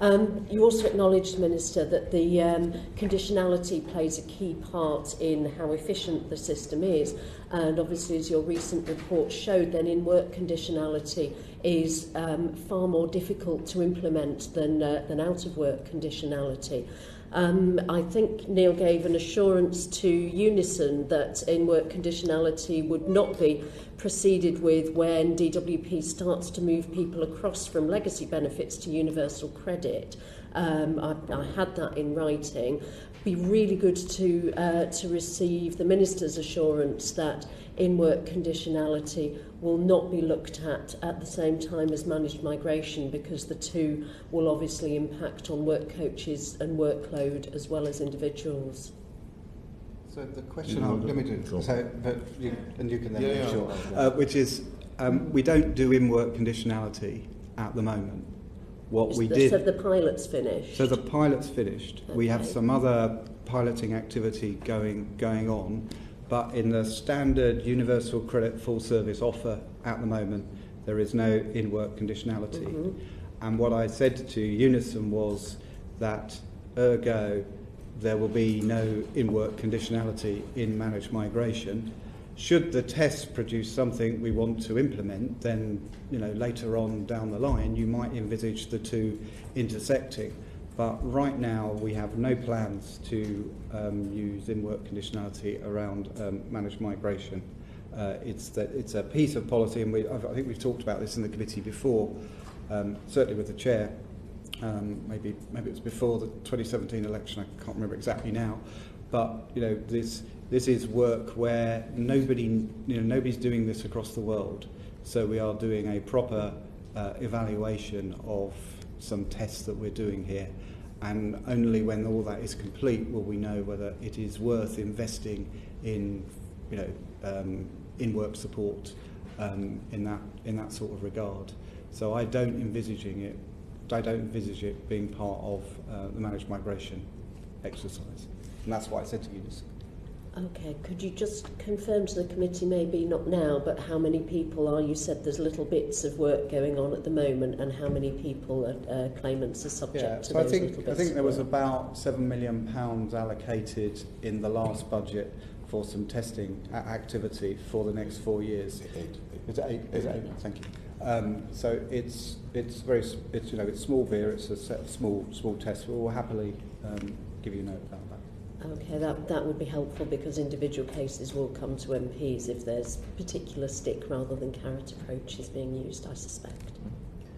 You also acknowledged, Minister, that the conditionality plays a key part in how efficient the system is, and obviously, as your recent report showed, then in-work conditionality is far more difficult to implement than out-of-work conditionality. I think Neil gave an assurance to Unison that in-work conditionality would not be proceeded with when DWP starts to move people across from legacy benefits to universal credit. I had that in writing. It'd be really good to receive the Minister's assurance that in-work conditionality will not be looked at the same time as managed migration, because the two will obviously impact on work coaches and workload as well as individuals. So the question, let me do sure. so, but you can then make sure. Which is, we don't do in-work conditionality at the moment. What we did. So the pilot's finished. So the pilot's finished. Okay. We have some other piloting activity going on, but in the standard universal credit full service offer at the moment, there is no in-work conditionality. Mm-hmm. And what I said to Unison was that ergo there will be no in-work conditionality in managed migration. Should the test produce something we want to implement, then later on down the line you might envisage the two intersecting. But right now we have no plans to use in-work conditionality around managed migration. It's a piece of policy, and I think we've talked about this in the committee before, certainly with the chair. Maybe it was before the 2017 election. I can't remember exactly now, but this is work where nobody's doing this across the world. So we are doing a proper evaluation of some tests that we're doing here, and only when all that is complete will we know whether it is worth investing in in-work support in that sort of regard. So I don't envisage it being part of the managed migration exercise, and that's what I said to you. Okay, could you just confirm to the committee, maybe not now, but how many people are, you said there's little bits of work going on at the moment, and how many people are claimants are subject to those little bits of work? I think there was about £7 million allocated in the last budget for some testing activity for the next 4 years. Is it eight? Thank you. So it's small beer. It's a set of small tests. We'll happily give you a note about that. Okay, that would be helpful, because individual cases will come to MPs if there's particular stick rather than carrot approaches being used, I suspect.